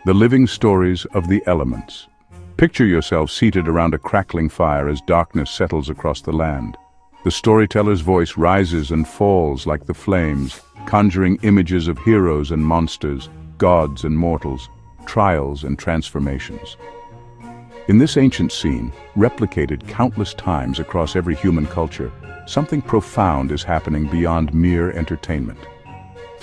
The living stories of the elements. Picture yourself seated around a crackling fire as darkness settles across the land. The storyteller's voice rises and falls like the flames, conjuring images of heroes and monsters, gods and mortals, trials and transformations. In this ancient scene, replicated countless times across every human culture, something profound is happening beyond mere entertainment.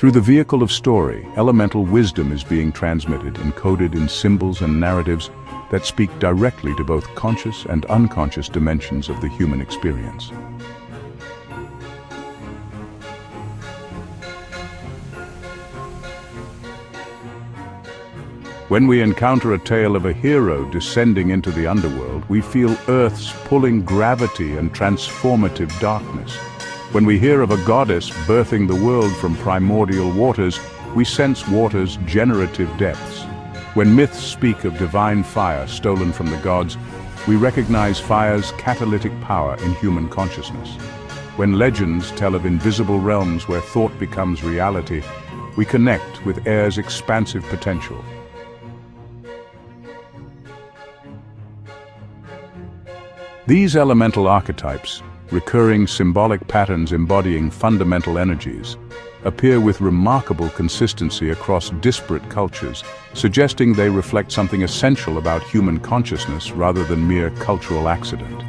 Through the vehicle of story, elemental wisdom is being transmitted, encoded in symbols and narratives that speak directly to both conscious and unconscious dimensions of the human experience. When we encounter a tale of a hero descending into the underworld, we feel Earth's pulling gravity and transformative darkness. When we hear of a goddess birthing the world from primordial waters, we sense water's generative depths. When myths speak of divine fire stolen from the gods, we recognize fire's catalytic power in human consciousness. When legends tell of invisible realms where thought becomes reality, we connect with air's expansive potential. These elemental archetypes, recurring symbolic patterns embodying fundamental energies, appear with remarkable consistency across disparate cultures, suggesting they reflect something essential about human consciousness rather than mere cultural accident.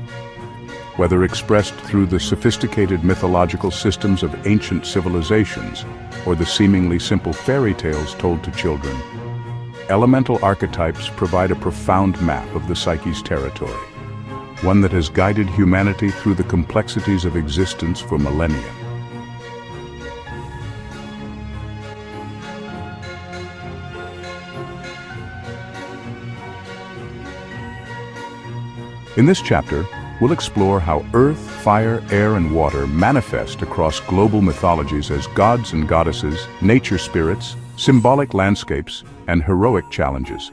Whether expressed through the sophisticated mythological systems of ancient civilizations or the seemingly simple fairy tales told to children, elemental archetypes provide a profound map of the psyche's territory, one that has guided humanity through the complexities of existence for millennia. In this chapter, we'll explore how earth, fire, air, and water manifest across global mythologies as gods and goddesses, nature spirits, symbolic landscapes, and heroic challenges.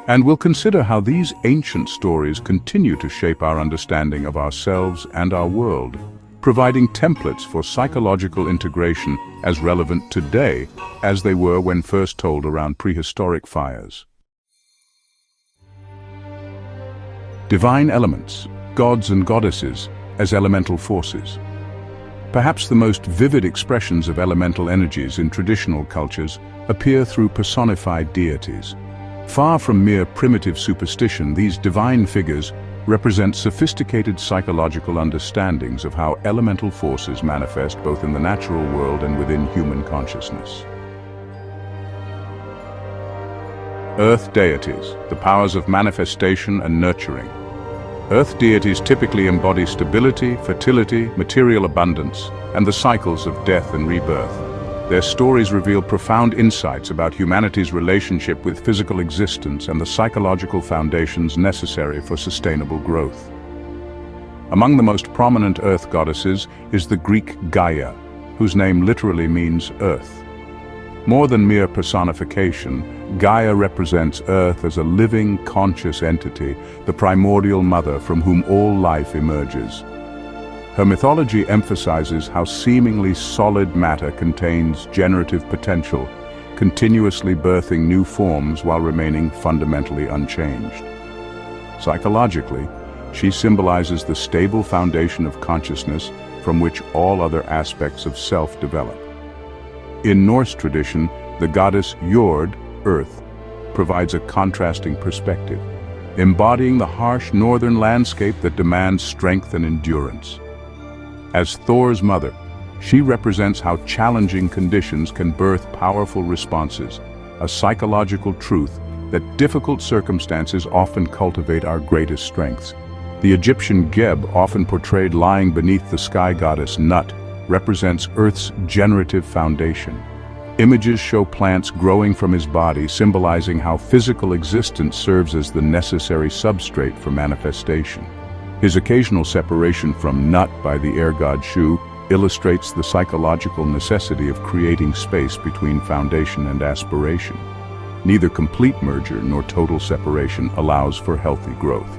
And we'll consider how these ancient stories continue to shape our understanding of ourselves and our world, providing templates for psychological integration as relevant today as they were when first told around prehistoric fires. Divine elements, gods and goddesses as elemental forces. Perhaps the most vivid expressions of elemental energies in traditional cultures appear through personified deities. Far from mere primitive superstition, these divine figures represent sophisticated psychological understandings of how elemental forces manifest both in the natural world and within human consciousness. Earth deities, the powers of manifestation and nurturing. Earth deities typically embody stability, fertility, material abundance, and the cycles of death and rebirth. Their stories reveal profound insights about humanity's relationship with physical existence and the psychological foundations necessary for sustainable growth. Among the most prominent earth goddesses is the Greek Gaia, whose name literally means earth. More than mere personification, Gaia represents Earth as a living, conscious entity, the primordial mother from whom all life emerges. Her mythology emphasizes how seemingly solid matter contains generative potential, continuously birthing new forms while remaining fundamentally unchanged. Psychologically, she symbolizes the stable foundation of consciousness from which all other aspects of self develop. In Norse tradition, the goddess Jörð, Earth, provides a contrasting perspective, embodying the harsh northern landscape that demands strength and endurance. As Thor's mother, she represents how challenging conditions can birth powerful responses, a psychological truth that difficult circumstances often cultivate our greatest strengths. The Egyptian Geb, often portrayed lying beneath the sky goddess Nut, represents Earth's generative foundation. Images show plants growing from his body, symbolizing how physical existence serves as the necessary substrate for manifestation. His occasional separation from Nut by the air god Shu illustrates the psychological necessity of creating space between foundation and aspiration. Neither complete merger nor total separation allows for healthy growth.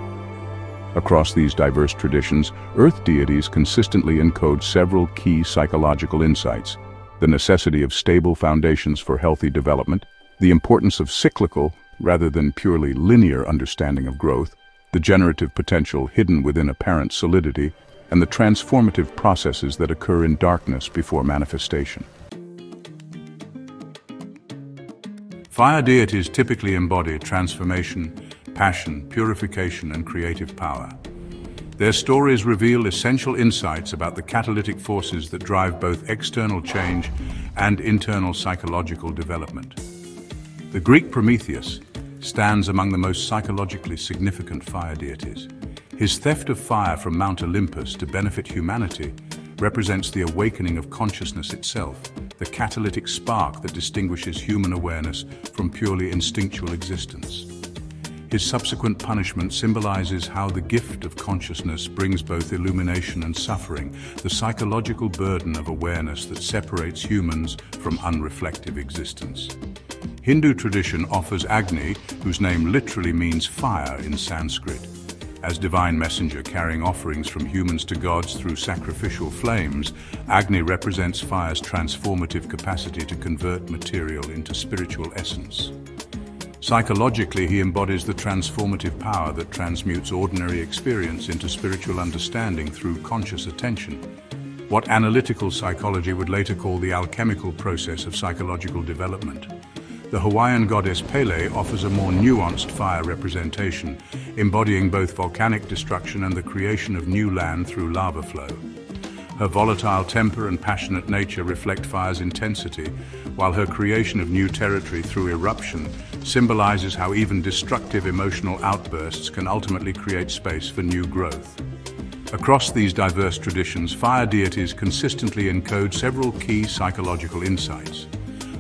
Across these diverse traditions, earth deities consistently encode several key psychological insights. the necessity of stable foundations for healthy development, the importance of cyclical, rather than purely linear understanding of growth, the generative potential hidden within apparent solidity, and the transformative processes that occur in darkness before manifestation. Fire deities typically embody transformation, passion, purification, and creative power. Their stories reveal essential insights about the catalytic forces that drive both external change and internal psychological development. The Greek Prometheus stands among the most psychologically significant fire deities. His theft of fire from Mount Olympus to benefit humanity represents the awakening of consciousness itself, the catalytic spark that distinguishes human awareness from purely instinctual existence. His subsequent punishment symbolizes how the gift of consciousness brings both illumination and suffering, the psychological burden of awareness that separates humans from unreflective existence. Hindu tradition offers Agni, whose name literally means fire in Sanskrit. As divine messenger carrying offerings from humans to gods through sacrificial flames, Agni represents fire's transformative capacity to convert material into spiritual essence. Psychologically, he embodies the transformative power that transmutes ordinary experience into spiritual understanding through conscious attention. What analytical psychology would later call the alchemical process of psychological development. The Hawaiian goddess Pele offers a more nuanced fire representation, embodying both volcanic destruction and the creation of new land through lava flow. Her volatile temper and passionate nature reflect fire's intensity, while her creation of new territory through eruption symbolizes how even destructive emotional outbursts can ultimately create space for new growth. Across these diverse traditions, fire deities consistently encode several key psychological insights.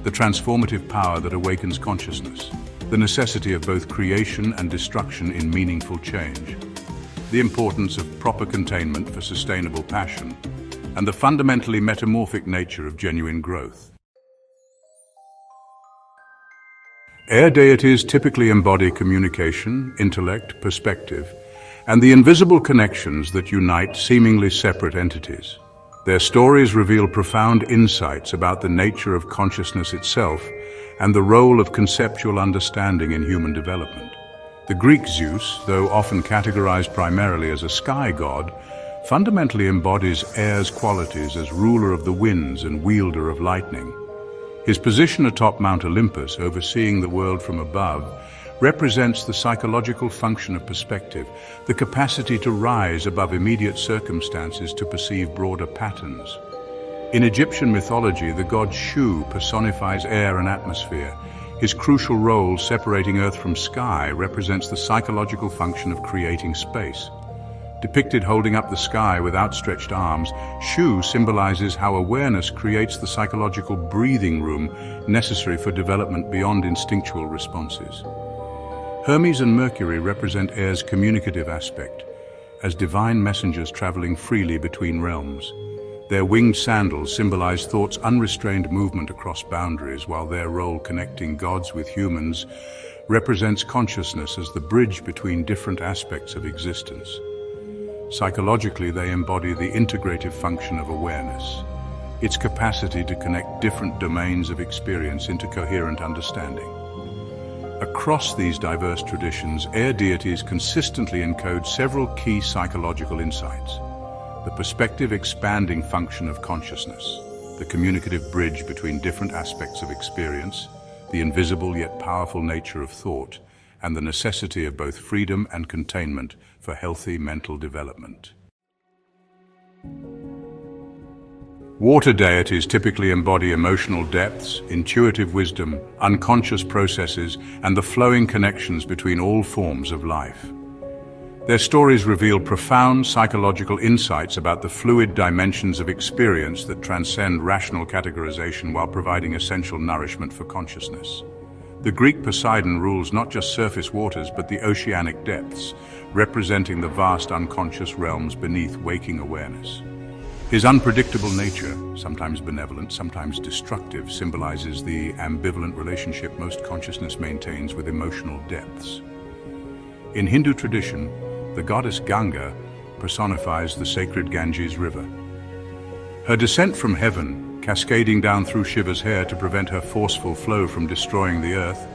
The transformative power that awakens consciousness, the necessity of both creation and destruction in meaningful change, the importance of proper containment for sustainable passion, and the fundamentally metamorphic nature of genuine growth. Air deities typically embody communication, intellect, perspective, and the invisible connections that unite seemingly separate entities. Their stories reveal profound insights about the nature of consciousness itself and the role of conceptual understanding in human development. The Greek Zeus, though often categorized primarily as a sky god, fundamentally embodies air's qualities as ruler of the winds and wielder of lightning. His position atop Mount Olympus, overseeing the world from above, represents the psychological function of perspective, the capacity to rise above immediate circumstances to perceive broader patterns. In Egyptian mythology, the god Shu personifies air and atmosphere. His crucial role separating earth from sky represents the psychological function of creating space. Depicted holding up the sky with outstretched arms, Shu symbolizes how awareness creates the psychological breathing room necessary for development beyond instinctual responses. Hermes and Mercury represent air's communicative aspect, as divine messengers traveling freely between realms. Their winged sandals symbolize thought's unrestrained movement across boundaries, while their role connecting gods with humans represents consciousness as the bridge between different aspects of existence. Psychologically, they embody the integrative function of awareness, its capacity to connect different domains of experience into coherent understanding. Across these diverse traditions, air deities consistently encode several key psychological insights. The perspective-expanding function of consciousness, the communicative bridge between different aspects of experience, the invisible yet powerful nature of thought, and the necessity of both freedom and containment for healthy mental development. Water deities typically embody emotional depths, intuitive wisdom, unconscious processes, and the flowing connections between all forms of life. Their stories reveal profound psychological insights about the fluid dimensions of experience that transcend rational categorization while providing essential nourishment for consciousness. The Greek Poseidon rules not just surface waters but the oceanic depths, representing the vast unconscious realms beneath waking awareness. His unpredictable nature, sometimes benevolent, sometimes destructive, symbolizes the ambivalent relationship most consciousness maintains with emotional depths. In Hindu tradition, the goddess Ganga personifies the sacred Ganges River. Her descent from heaven, cascading down through Shiva's hair to prevent her forceful flow from destroying the earth,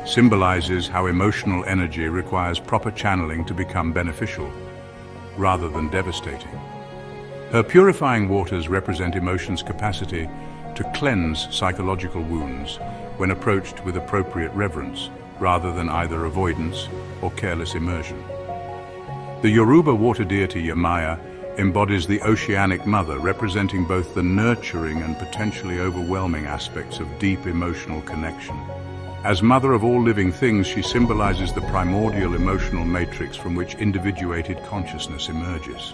symbolizes how emotional energy requires proper channeling to become beneficial, rather than devastating. Her purifying waters represent emotion's capacity to cleanse psychological wounds when approached with appropriate reverence, rather than either avoidance or careless immersion. The Yoruba water deity Yemaya embodies the oceanic mother, representing both the nurturing and potentially overwhelming aspects of deep emotional connection. As mother of all living things, she symbolizes the primordial emotional matrix from which individuated consciousness emerges.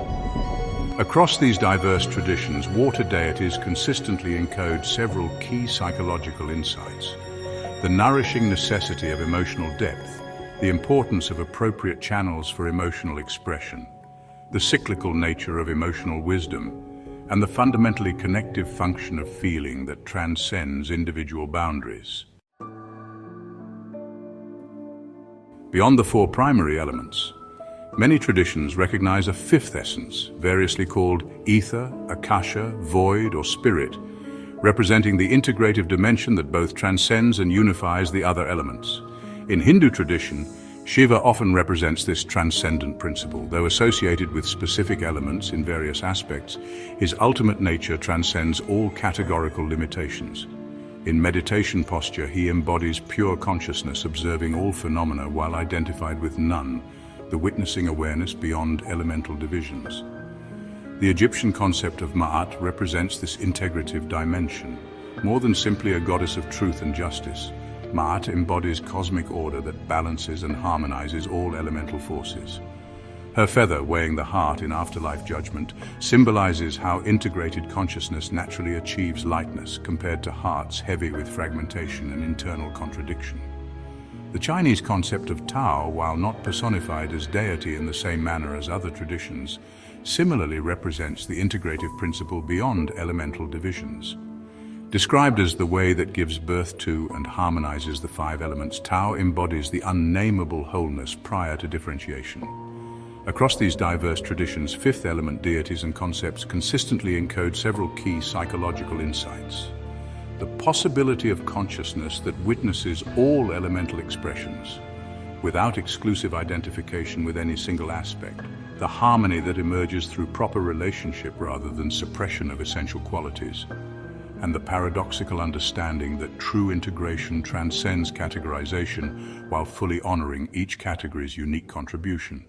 Across these diverse traditions, water deities consistently encode several key psychological insights: the nourishing necessity of emotional depth, the importance of appropriate channels for emotional expression, the cyclical nature of emotional wisdom, and the fundamentally connective function of feeling that transcends individual boundaries. Beyond the four primary elements, many traditions recognize a fifth essence, variously called ether, akasha, void, or spirit, representing the integrative dimension that both transcends and unifies the other elements. In Hindu tradition, Shiva often represents this transcendent principle. Though associated with specific elements in various aspects, his ultimate nature transcends all categorical limitations. In meditation posture, he embodies pure consciousness, observing all phenomena while identified with none, the witnessing awareness beyond elemental divisions. The Egyptian concept of Ma'at represents this integrative dimension. More than simply a goddess of truth and justice, Ma'at embodies cosmic order that balances and harmonizes all elemental forces. Her feather, weighing the heart in afterlife judgment, symbolizes how integrated consciousness naturally achieves lightness compared to hearts heavy with fragmentation and internal contradiction. The Chinese concept of Tao, while not personified as deity in the same manner as other traditions, similarly represents the integrative principle beyond elemental divisions. Described as the way that gives birth to and harmonizes the five elements, Tao embodies the unnameable wholeness prior to differentiation. Across these diverse traditions, fifth element deities and concepts consistently encode several key psychological insights. The possibility of consciousness that witnesses all elemental expressions, without exclusive identification with any single aspect. The harmony that emerges through proper relationship rather than suppression of essential qualities. And the paradoxical understanding that true integration transcends categorization while fully honoring each category's unique contribution.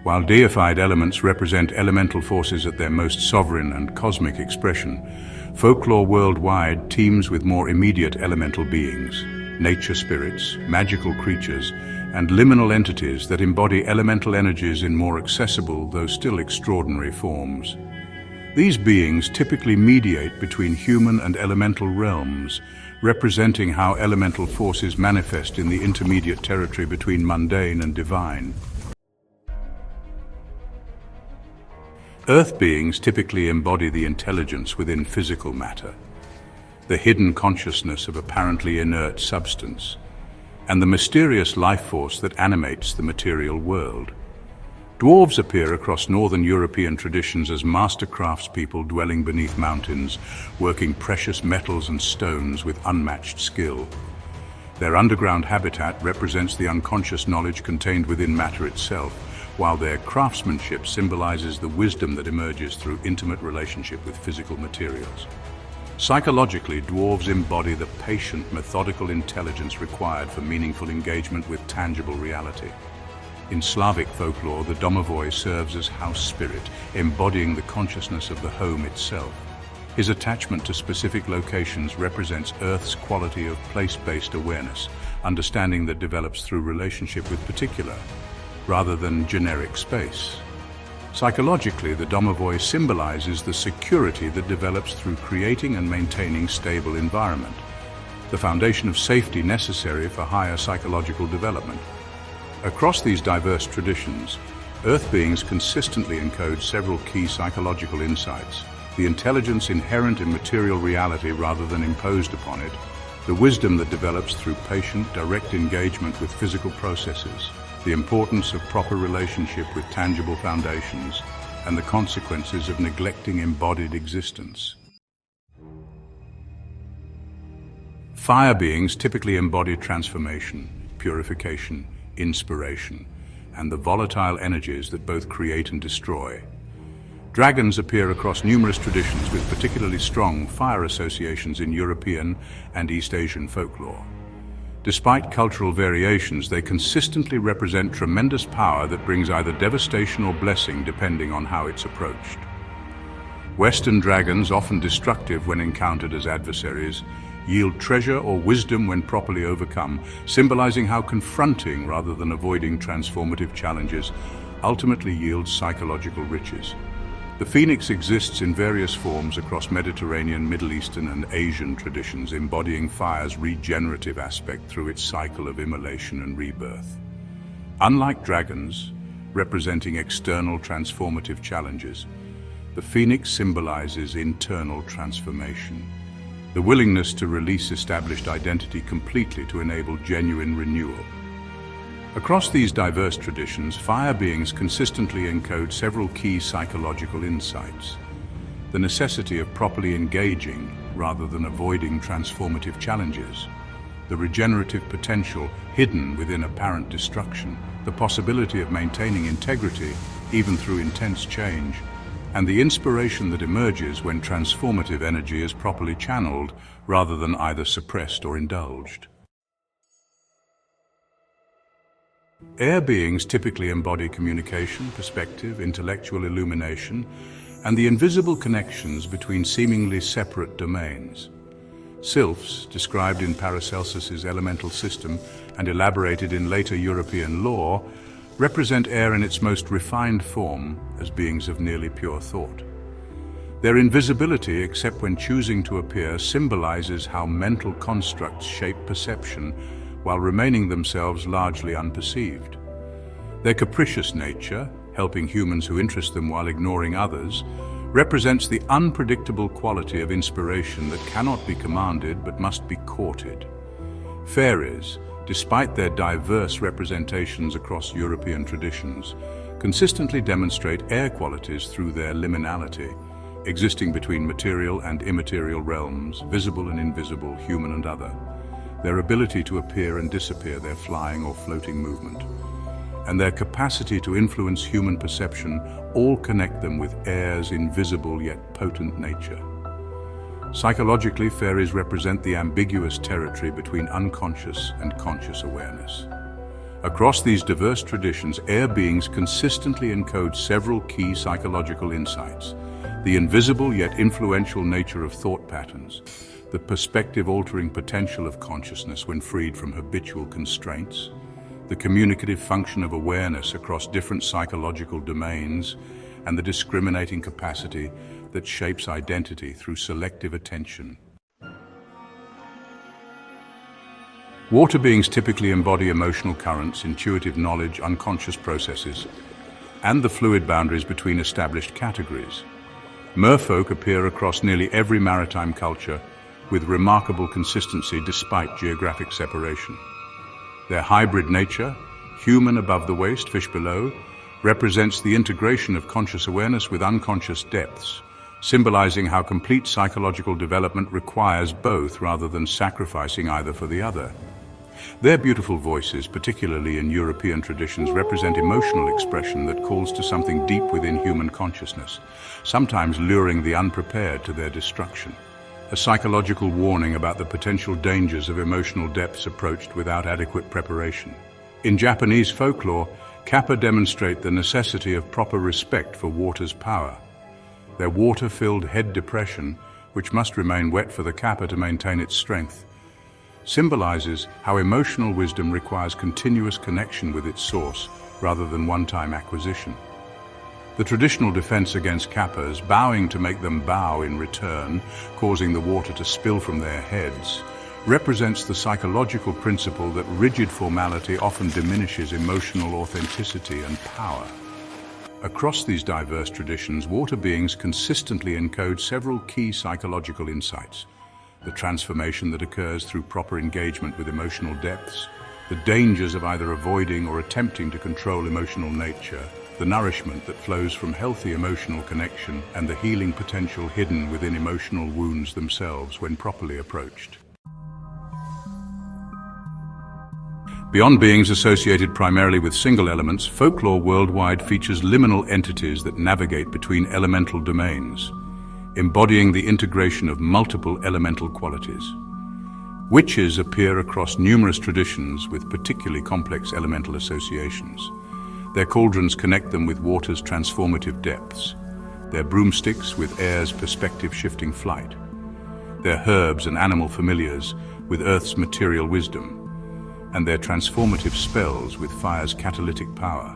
While deified elements represent elemental forces at their most sovereign and cosmic expression, folklore worldwide teems with more immediate elemental beings, nature spirits, magical creatures, and liminal entities that embody elemental energies in more accessible, though still extraordinary forms. These beings typically mediate between human and elemental realms, representing how elemental forces manifest in the intermediate territory between mundane and divine. Earth beings typically embody the intelligence within physical matter, the hidden consciousness of apparently inert substance, and the mysterious life force that animates the material world. Dwarves appear across northern European traditions as master craftspeople dwelling beneath mountains, working precious metals and stones with unmatched skill. Their underground habitat represents the unconscious knowledge contained within matter itself, while their craftsmanship symbolizes the wisdom that emerges through intimate relationship with physical materials. Psychologically, dwarves embody the patient, methodical intelligence required for meaningful engagement with tangible reality. In Slavic folklore, the domovoi serves as house spirit, embodying the consciousness of the home itself. His attachment to specific locations represents Earth's quality of place-based awareness, understanding that develops through relationship with particular, rather than generic space. Psychologically, the domovoi symbolizes the security that develops through creating and maintaining stable environment, the foundation of safety necessary for higher psychological development. Across these diverse traditions, Earth beings consistently encode several key psychological insights: the intelligence inherent in material reality rather than imposed upon it, the wisdom that develops through patient, direct engagement with physical processes, the importance of proper relationship with tangible foundations, and the consequences of neglecting embodied existence. Fire beings typically embody transformation, purification, inspiration, and the volatile energies that both create and destroy. Dragons appear across numerous traditions with particularly strong fire associations in European and East Asian folklore. Despite cultural variations, they consistently represent tremendous power that brings either devastation or blessing depending on how it's approached. Western dragons, often destructive when encountered as adversaries, yield treasure or wisdom when properly overcome, symbolizing how confronting rather than avoiding transformative challenges ultimately yields psychological riches. The phoenix exists in various forms across Mediterranean, Middle Eastern, and Asian traditions, embodying fire's regenerative aspect through its cycle of immolation and rebirth. Unlike dragons, representing external transformative challenges, the phoenix symbolizes internal transformation, the willingness to release established identity completely to enable genuine renewal. Across these diverse traditions, fire beings consistently encode several key psychological insights. The necessity of properly engaging rather than avoiding transformative challenges, the regenerative potential hidden within apparent destruction, the possibility of maintaining integrity even through intense change, and the inspiration that emerges when transformative energy is properly channeled rather than either suppressed or indulged. Air beings typically embody communication, perspective, intellectual illumination, and the invisible connections between seemingly separate domains. Sylphs, described in Paracelsus's elemental system and elaborated in later European lore, represent air in its most refined form as beings of nearly pure thought. Their invisibility, except when choosing to appear, symbolizes how mental constructs shape perception while remaining themselves largely unperceived. Their capricious nature, helping humans who interest them while ignoring others, represents the unpredictable quality of inspiration that cannot be commanded but must be courted. Fairies, despite their diverse representations across European traditions, consistently demonstrate air qualities through their liminality, existing between material and immaterial realms, visible and invisible, human and other. Their ability to appear and disappear, their flying or floating movement, and their capacity to influence human perception all connect them with air's invisible yet potent nature. Psychologically, fairies represent the ambiguous territory between unconscious and conscious awareness. Across these diverse traditions, air beings consistently encode several key psychological insights: the invisible yet influential nature of thought patterns, the perspective-altering potential of consciousness when freed from habitual constraints, the communicative function of awareness across different psychological domains, and the discriminating capacity that shapes identity through selective attention. Water beings typically embody emotional currents, intuitive knowledge, unconscious processes, and the fluid boundaries between established categories. Merfolk appear across nearly every maritime culture with remarkable consistency despite geographic separation. Their hybrid nature, human above the waist, fish below, represents the integration of conscious awareness with unconscious depths, symbolizing how complete psychological development requires both rather than sacrificing either for the other. Their beautiful voices, particularly in European traditions, represent emotional expression that calls to something deep within human consciousness, sometimes luring the unprepared to their destruction. A psychological warning about the potential dangers of emotional depths approached without adequate preparation. In Japanese folklore, kappa demonstrate the necessity of proper respect for water's power. Their water-filled head depression, which must remain wet for the kappa to maintain its strength, symbolizes how emotional wisdom requires continuous connection with its source rather than one-time acquisition. The traditional defense against kappas, bowing to make them bow in return, causing the water to spill from their heads, represents the psychological principle that rigid formality often diminishes emotional authenticity and power. Across these diverse traditions, water beings consistently encode several key psychological insights: the transformation that occurs through proper engagement with emotional depths, the dangers of either avoiding or attempting to control emotional nature, the nourishment that flows from healthy emotional connection and the healing potential hidden within emotional wounds themselves when properly approached. Beyond beings associated primarily with single elements, folklore worldwide features liminal entities that navigate between elemental domains, embodying the integration of multiple elemental qualities. Witches appear across numerous traditions with particularly complex elemental associations. Their cauldrons connect them with water's transformative depths, their broomsticks with air's perspective-shifting flight, their herbs and animal familiars with earth's material wisdom, and their transformative spells with fire's catalytic power.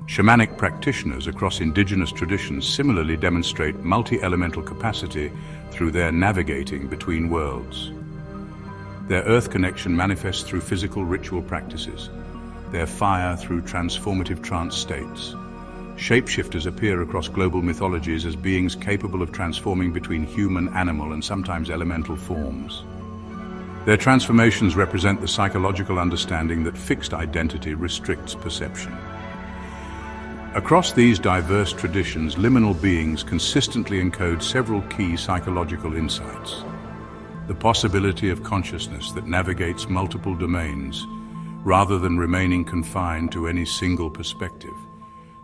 Shamanic practitioners across indigenous traditions similarly demonstrate multi-elemental capacity through their navigating between worlds. Their earth connection manifests through physical ritual practices, their fire through transformative trance states. Shapeshifters appear across global mythologies as beings capable of transforming between human, animal, and sometimes elemental forms. Their transformations represent the psychological understanding that fixed identity restricts perception. Across these diverse traditions, liminal beings consistently encode several key psychological insights. The possibility of consciousness that navigates multiple domains, rather than remaining confined to any single perspective.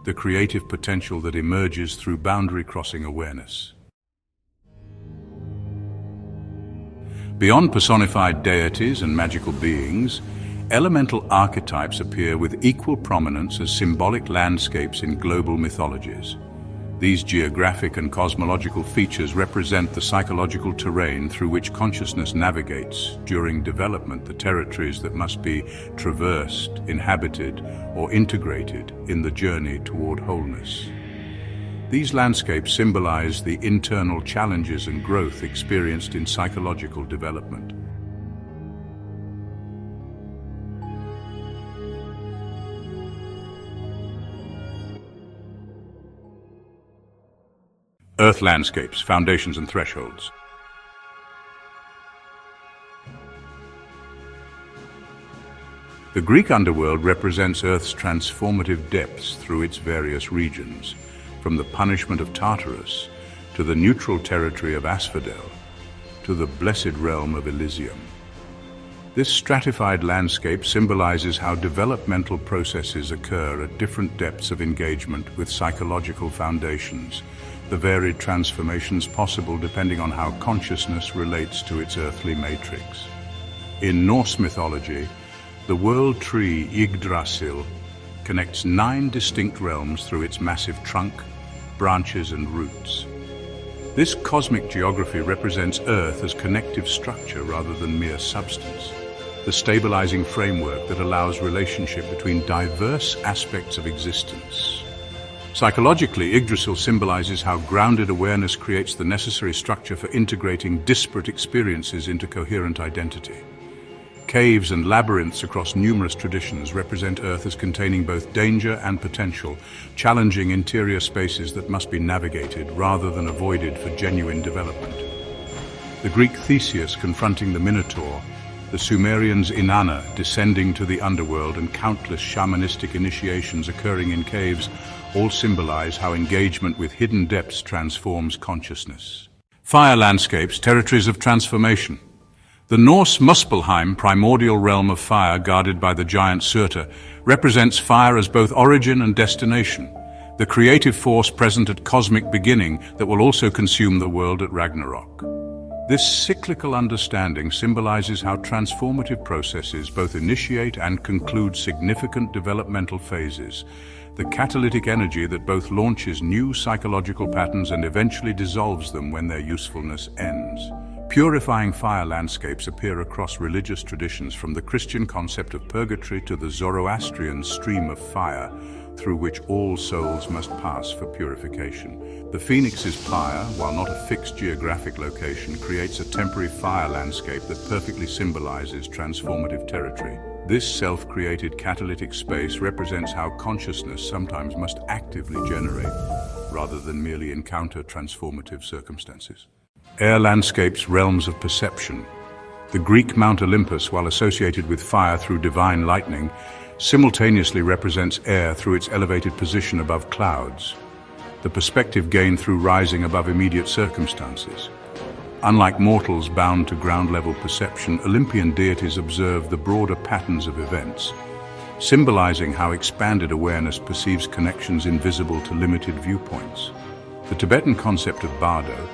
The creative potential that emerges through boundary-crossing awareness. Beyond personified deities and magical beings, elemental archetypes appear with equal prominence as symbolic landscapes in global mythologies. These geographic and cosmological features represent the psychological terrain through which consciousness navigates during development, the territories that must be traversed, inhabited, or integrated in the journey toward wholeness. These landscapes symbolize the internal challenges and growth experienced in psychological development. Earth landscapes, foundations and thresholds. The Greek underworld represents Earth's transformative depths through its various regions, from the punishment of Tartarus to the neutral territory of Asphodel to the blessed realm of Elysium. This stratified landscape symbolizes how developmental processes occur at different depths of engagement with psychological foundations, the varied transformations possible depending on how consciousness relates to its earthly matrix. In Norse mythology, the world tree Yggdrasil connects 9 distinct realms through its massive trunk, branches and roots. This cosmic geography represents Earth as connective structure rather than mere substance, the stabilizing framework that allows relationship between diverse aspects of existence. Psychologically, Yggdrasil symbolizes how grounded awareness creates the necessary structure for integrating disparate experiences into coherent identity. Caves and labyrinths across numerous traditions represent Earth as containing both danger and potential, challenging interior spaces that must be navigated rather than avoided for genuine development. The Greek Theseus confronting the Minotaur, the Sumerians' Inanna descending to the underworld, and countless shamanistic initiations occurring in caves all symbolize how engagement with hidden depths transforms consciousness. Fire landscapes, territories of transformation. The Norse Muspelheim, primordial realm of fire guarded by the giant Surtur, represents fire as both origin and destination, the creative force present at cosmic beginning that will also consume the world at Ragnarok. This cyclical understanding symbolizes how transformative processes both initiate and conclude significant developmental phases, the catalytic energy that both launches new psychological patterns and eventually dissolves them when their usefulness ends. Purifying fire landscapes appear across religious traditions, from the Christian concept of purgatory to the Zoroastrian stream of fire, through which all souls must pass for purification. The phoenix's pyre, while not a fixed geographic location, creates a temporary fire landscape that perfectly symbolizes transformative territory. This self-created catalytic space represents how consciousness sometimes must actively generate, rather than merely encounter transformative circumstances. Air landscapes, realms of perception. The Greek Mount Olympus, while associated with fire through divine lightning, simultaneously represents air through its elevated position above clouds, the perspective gained through rising above immediate circumstances. Unlike mortals bound to ground-level perception, Olympian deities observe the broader patterns of events, symbolizing how expanded awareness perceives connections invisible to limited viewpoints. The Tibetan concept of bardo,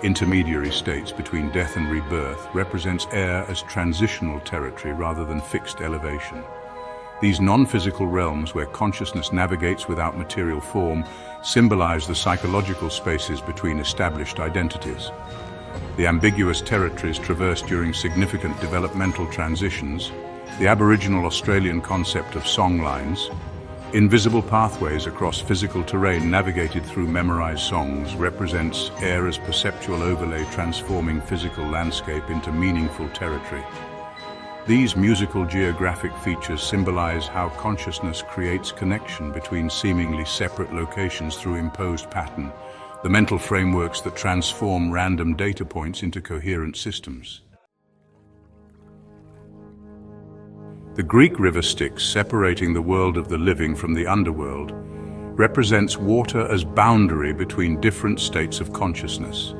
intermediary states between death and rebirth, represents air as transitional territory rather than fixed elevation. These non-physical realms where consciousness navigates without material form symbolize the psychological spaces between established identities. The ambiguous territories traversed during significant developmental transitions, the Aboriginal Australian concept of songlines, invisible pathways across physical terrain navigated through memorized songs, represents air as perceptual overlay transforming physical landscape into meaningful territory. These musical geographic features symbolize how consciousness creates connection between seemingly separate locations through imposed pattern, the mental frameworks that transform random data points into coherent systems. The Greek river Styx, separating the world of the living from the underworld, represents water as boundary between different states of consciousness,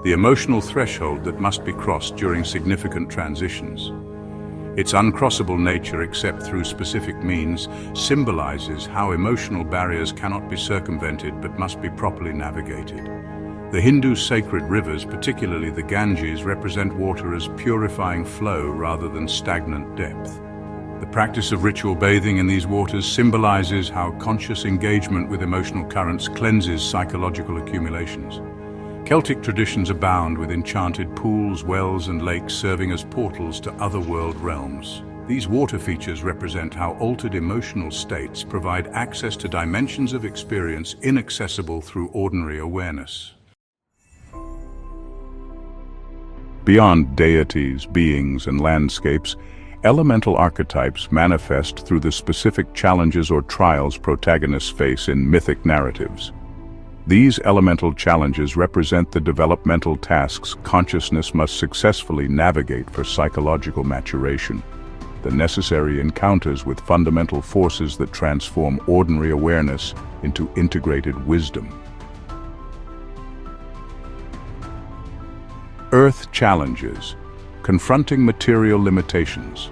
the emotional threshold that must be crossed during significant transitions. Its uncrossable nature, except through specific means, symbolizes how emotional barriers cannot be circumvented but must be properly navigated. The Hindu sacred rivers, particularly the Ganges, represent water as purifying flow rather than stagnant depth. The practice of ritual bathing in these waters symbolizes how conscious engagement with emotional currents cleanses psychological accumulations. Celtic traditions abound with enchanted pools, wells, and lakes serving as portals to otherworld realms. These water features represent how altered emotional states provide access to dimensions of experience inaccessible through ordinary awareness. Beyond deities, beings, and landscapes, elemental archetypes manifest through the specific challenges or trials protagonists face in mythic narratives. These elemental challenges represent the developmental tasks consciousness must successfully navigate for psychological maturation, the necessary encounters with fundamental forces that transform ordinary awareness into integrated wisdom. Earth challenges, confronting material limitations.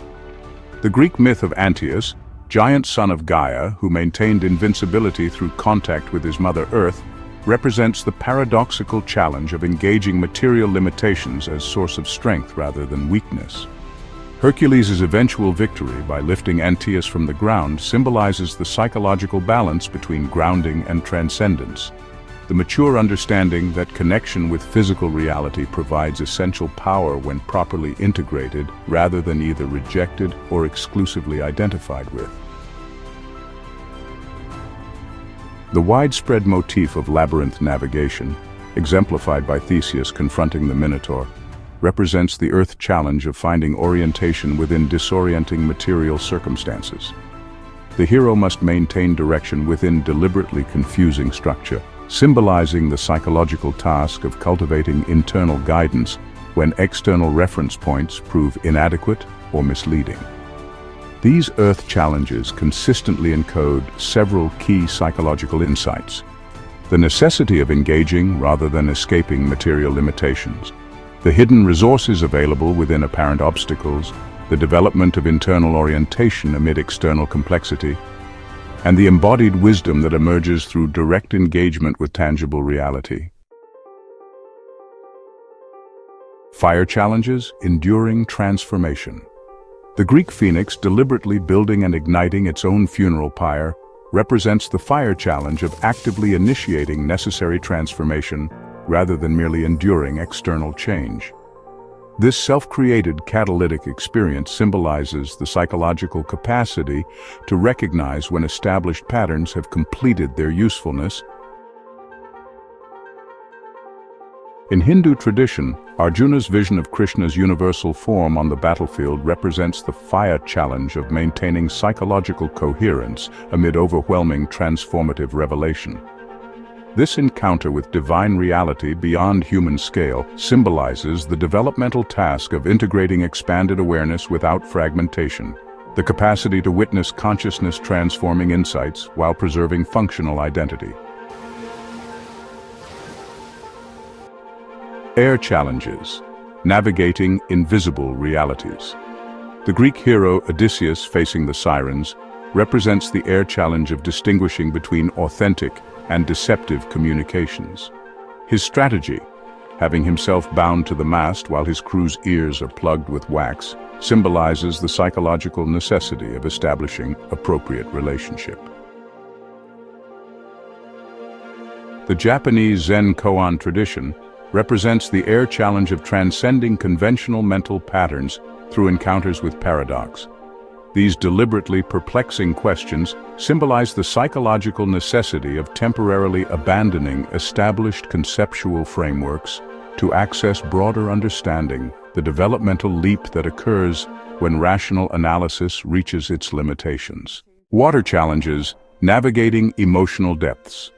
The Greek myth of Antaeus, giant son of Gaia who maintained invincibility through contact with his mother Earth, represents the paradoxical challenge of engaging material limitations as source of strength rather than weakness. Hercules' eventual victory by lifting Antaeus from the ground symbolizes the psychological balance between grounding and transcendence, the mature understanding that connection with physical reality provides essential power when properly integrated rather than either rejected or exclusively identified with. The widespread motif of labyrinth navigation, exemplified by Theseus confronting the Minotaur, represents the Earth challenge of finding orientation within disorienting material circumstances. The hero must maintain direction within deliberately confusing structure, symbolizing the psychological task of cultivating internal guidance when external reference points prove inadequate or misleading. These Earth challenges consistently encode several key psychological insights: the necessity of engaging rather than escaping material limitations, the hidden resources available within apparent obstacles, the development of internal orientation amid external complexity, and the embodied wisdom that emerges through direct engagement with tangible reality. Fire challenges, enduring transformation. The Greek phoenix, deliberately building and igniting its own funeral pyre, represents the fire challenge of actively initiating necessary transformation rather than merely enduring external change. This self-created catalytic experience symbolizes the psychological capacity to recognize when established patterns have completed their usefulness. In Hindu tradition, Arjuna's vision of Krishna's universal form on the battlefield represents the fire challenge of maintaining psychological coherence amid overwhelming transformative revelation. This encounter with divine reality beyond human scale symbolizes the developmental task of integrating expanded awareness without fragmentation, the capacity to witness consciousness-transforming insights while preserving functional identity. Air challenges, navigating invisible realities. The Greek hero Odysseus facing the sirens represents the air challenge of distinguishing between authentic and deceptive communications. His strategy, having himself bound to the mast while his crew's ears are plugged with wax, symbolizes the psychological necessity of establishing appropriate relationship. The Japanese Zen koan tradition represents the air challenge of transcending conventional mental patterns through encounters with paradox. These deliberately perplexing questions symbolize the psychological necessity of temporarily abandoning established conceptual frameworks to access broader understanding, the developmental leap that occurs when rational analysis reaches its limitations. Water challenges, navigating emotional depths.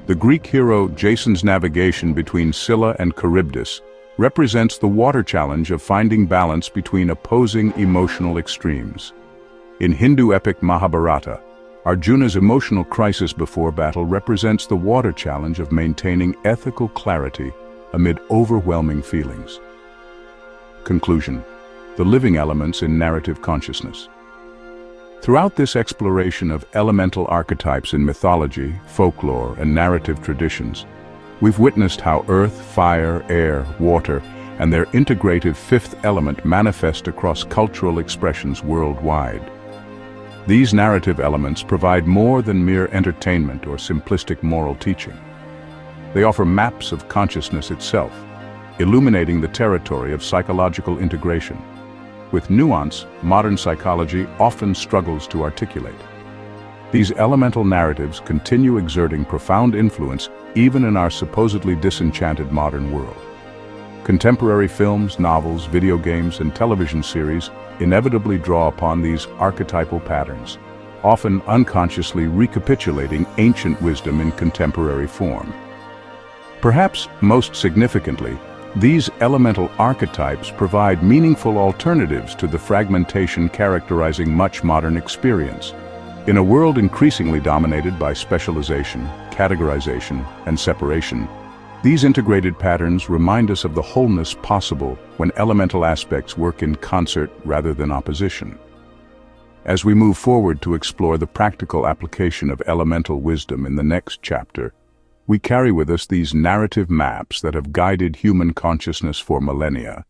The Greek hero Jason's navigation between Scylla and Charybdis represents the water challenge of finding balance between opposing emotional extremes. In Hindu epic Mahabharata, Arjuna's emotional crisis before battle represents the water challenge of maintaining ethical clarity amid overwhelming feelings. Conclusion: the living elements in narrative consciousness. Throughout this exploration of elemental archetypes in mythology, folklore, and narrative traditions, we've witnessed how earth, fire, air, water, and their integrative fifth element manifest across cultural expressions worldwide. These narrative elements provide more than mere entertainment or simplistic moral teaching. They offer maps of consciousness itself, illuminating the territory of psychological integration, with nuance modern psychology often struggles to articulate. These elemental narratives continue exerting profound influence even in our supposedly disenchanted modern world. Contemporary films, novels, video games, and television series inevitably draw upon these archetypal patterns, often unconsciously recapitulating ancient wisdom in contemporary form. Perhaps most significantly, these elemental archetypes provide meaningful alternatives to the fragmentation characterizing much modern experience. In a world increasingly dominated by specialization, categorization, and separation, these integrated patterns remind us of the wholeness possible when elemental aspects work in concert rather than opposition. As we move forward to explore the practical application of elemental wisdom in the next chapter, we carry with us these narrative maps that have guided human consciousness for millennia,